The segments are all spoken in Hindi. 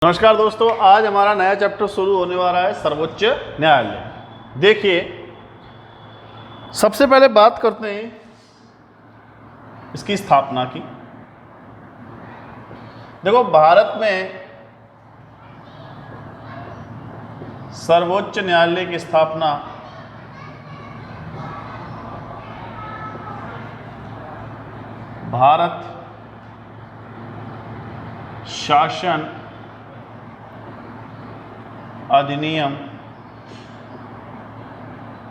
नमस्कार दोस्तों, आज हमारा नया चैप्टर शुरू होने वाला है सर्वोच्च न्यायालय। देखिए, सबसे पहले बात करते हैं इसकी स्थापना की। देखो, भारत में सर्वोच्च न्यायालय की स्थापना भारत शासन अधिनियम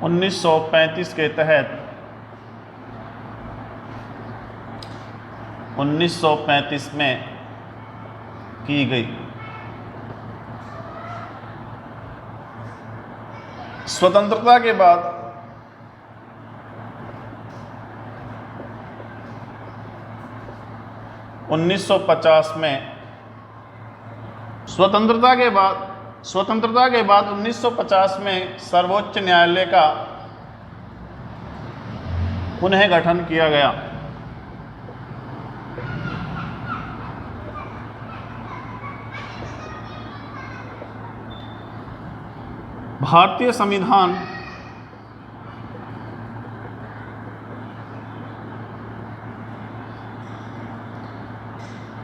1935 के तहत 1935 में की गई। स्वतंत्रता के बाद स्वतंत्रता के बाद 1950 में सर्वोच्च न्यायालय का पुनः गठन किया गया। भारतीय संविधान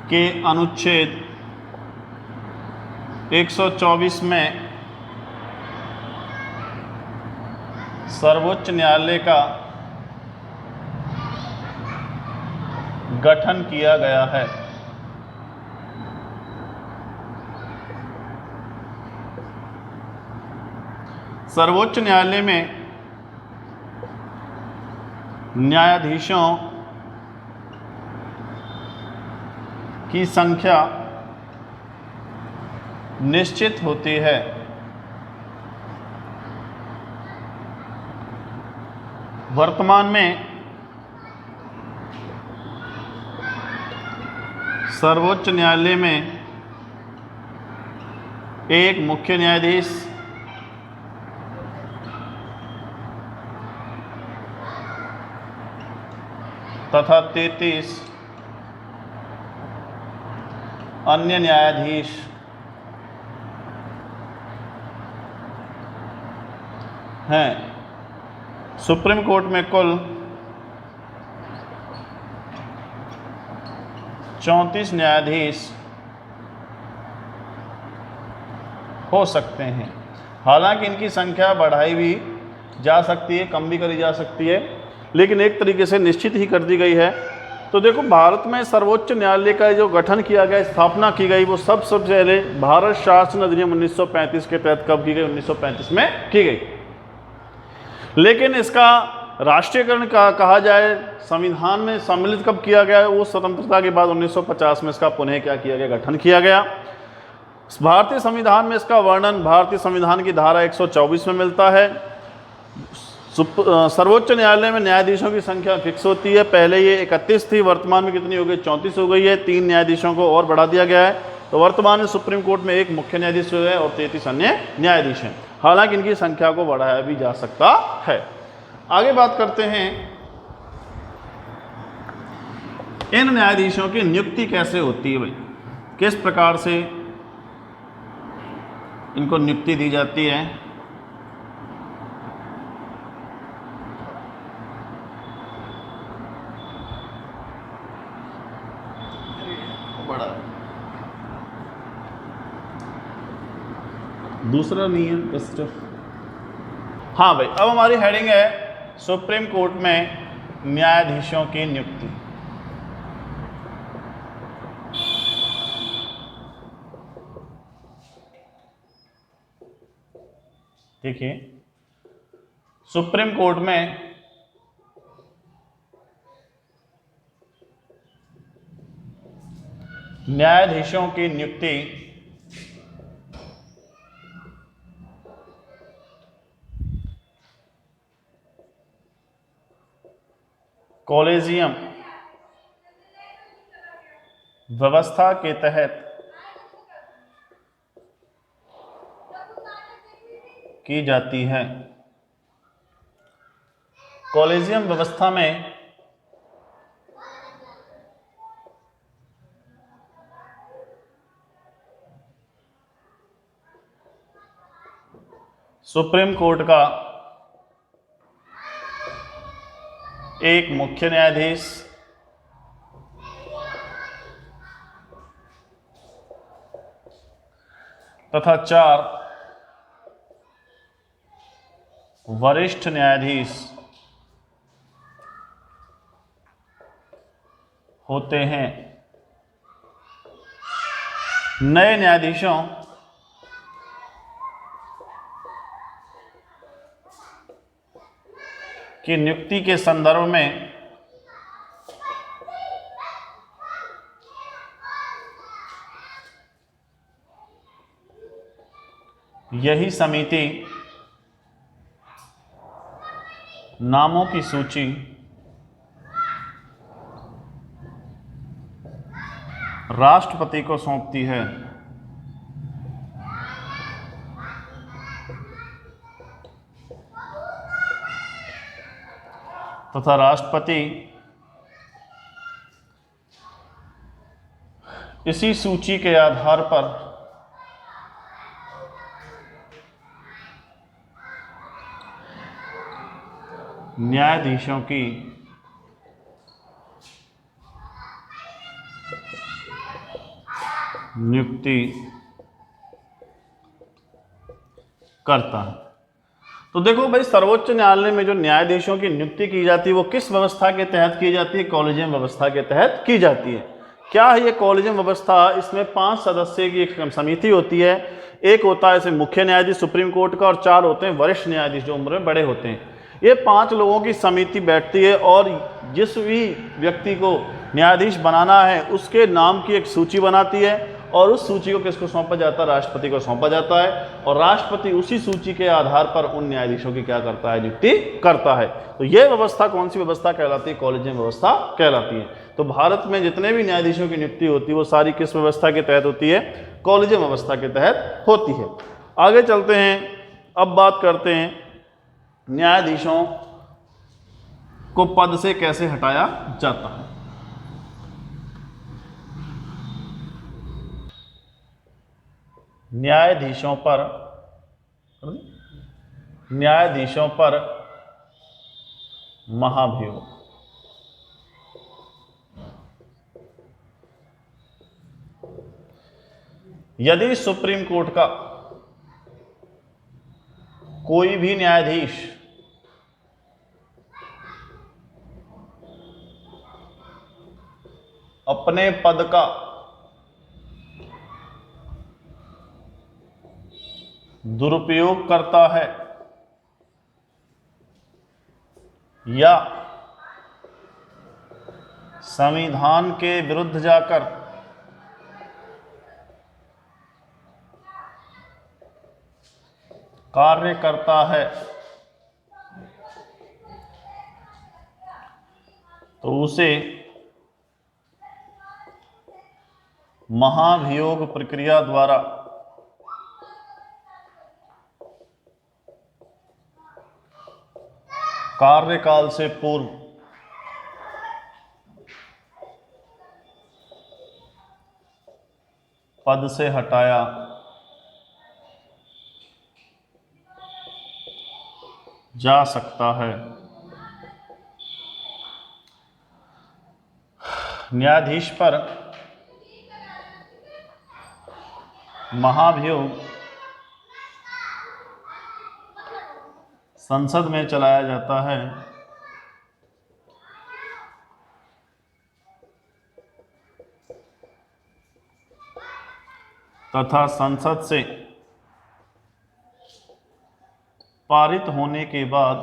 के अनुच्छेद 124 में सर्वोच्च न्यायालय का गठन किया गया है। सर्वोच्च न्यायालय में न्यायाधीशों की संख्या निश्चित होती है। वर्तमान में सर्वोच्च न्यायालय में एक मुख्य न्यायाधीश तथा 33 अन्य न्यायाधीश हैं। सुप्रीम कोर्ट में कुल 34 न्यायाधीश हो सकते हैं। हालांकि इनकी संख्या बढ़ाई भी जा सकती है, कम भी करी जा सकती है, लेकिन एक तरीके से निश्चित ही कर दी गई है। तो देखो, भारत में सर्वोच्च न्यायालय का जो गठन किया गया, स्थापना की गई, वो सबसे पहले भारत शासन अधिनियम 1935 के तहत कब की गई? 1935 में की गई। लेकिन इसका राष्ट्रीयकरण का कहा जाए, संविधान में सम्मिलित कब किया गया? वो स्वतंत्रता के बाद 1950 में इसका पुनः क्या किया गया? गठन किया गया। भारतीय संविधान में इसका वर्णन भारतीय संविधान की धारा 124 में मिलता है। सर्वोच्च न्यायालय में न्यायाधीशों की संख्या फिक्स होती है। पहले ये 31 थी, वर्तमान में कितनी हो गई? 34 हो गई है। 3 न्यायाधीशों को और बढ़ा दिया गया है। तो वर्तमान में सुप्रीम कोर्ट में एक मुख्य न्यायाधीश है और 33 अन्य न्यायाधीश हैं। हालांकि इनकी संख्या को बढ़ाया भी जा सकता है। आगे बात करते हैं, इन न्यायाधीशों की नियुक्ति कैसे होती है भाई? किस प्रकार से इनको नियुक्ति दी जाती है? बड़ा दूसरा नियम कस्ट। हाँ भाई, अब हमारी हेडिंग है सुप्रीम कोर्ट में न्यायाधीशों की नियुक्ति। देखिए, सुप्रीम कोर्ट में न्यायाधीशों की नियुक्ति कॉलेजियम व्यवस्था के तहत की जाती है। कॉलेजियम व्यवस्था में सुप्रीम कोर्ट का एक मुख्य न्यायाधीश, तथा 4 वरिष्ठ न्यायाधीश होते हैं। नए न्यायाधीशों की नियुक्ति के संदर्भ में यही समिति नामों की सूची राष्ट्रपति को सौंपती है। तथा राष्ट्रपति इसी सूची के आधार पर न्यायाधीशों की नियुक्ति करता है। तो देखो भाई, सर्वोच्च न्यायालय में जो न्यायाधीशों की नियुक्ति की जाती है वो किस व्यवस्था के तहत की जाती है? कॉलेजियम व्यवस्था के तहत की जाती है। क्या है ये कॉलेजियम व्यवस्था? इसमें 5 सदस्य की एक समिति होती है। एक होता है इसे मुख्य न्यायाधीश सुप्रीम कोर्ट का, और 4 होते हैं वरिष्ठ न्यायाधीश जो उम्र में बड़े होते हैं। ये 5 लोगों की समिति बैठती है और जिस भी व्यक्ति को न्यायाधीश बनाना है उसके नाम की एक सूची बनाती है, और उस सूची को किसको सौंपा जाता है? राष्ट्रपति को सौंपा जाता है, और राष्ट्रपति उसी सूची के आधार पर उन न्यायाधीशों की क्या करता है? नियुक्ति करता है। तो यह व्यवस्था कौन सी व्यवस्था कहलाती है? कॉलेजियम व्यवस्था कहलाती है। तो भारत में जितने भी न्यायाधीशों की नियुक्ति होती है वो सारी किस व्यवस्था के तहत होती है? कॉलेजियम व्यवस्था के तहत होती है। आगे चलते हैं, अब बात करते हैं न्यायाधीशों को पद से कैसे हटाया जाता है। न्यायाधीशों पर महाभियोग। यदि सुप्रीम कोर्ट का कोई भी न्यायाधीश अपने पद का दुरुपयोग करता है या संविधान के विरुद्ध जाकर कार्य करता है तो उसे महाभियोग प्रक्रिया द्वारा कार्यकाल से पूर्व पद से हटाया जा सकता है। न्यायाधीश पर महाभियोग संसद में चलाया जाता है तथा संसद से पारित होने के बाद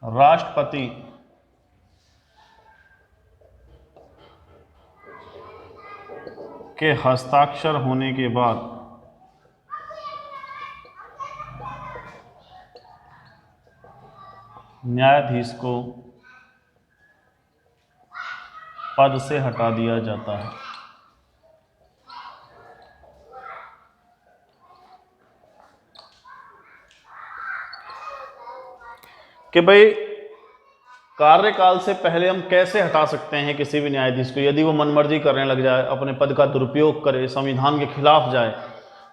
राष्ट्रपति के हस्ताक्षर होने के बाद न्यायाधीश को पद से हटा दिया जाता है। कि भाई कार्यकाल से पहले हम कैसे हटा सकते हैं किसी भी न्यायाधीश को, यदि वो मनमर्जी करने लग जाए, अपने पद का दुरुपयोग करे, संविधान के खिलाफ जाए,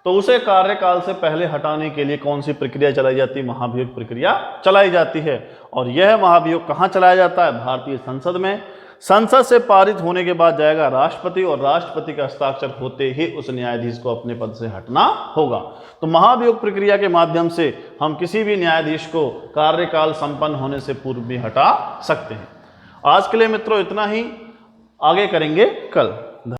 तो उसे कार्यकाल से पहले हटाने के लिए कौन सी प्रक्रिया चलाई जाती है? महाभियोग प्रक्रिया चलाई जाती है। और यह महाभियोग कहाँ चलाया जाता है? भारतीय संसद में। संसद से पारित होने के बाद जाएगा राष्ट्रपति, और राष्ट्रपति का हस्ताक्षर होते ही उस न्यायाधीश को अपने पद से हटना होगा। तो महाभियोग प्रक्रिया के माध्यम से हम किसी भी न्यायाधीश को कार्यकाल संपन्न होने से पूर्व भी हटा सकते हैं। आज के लिए मित्रों इतना ही, आगे करेंगे कल।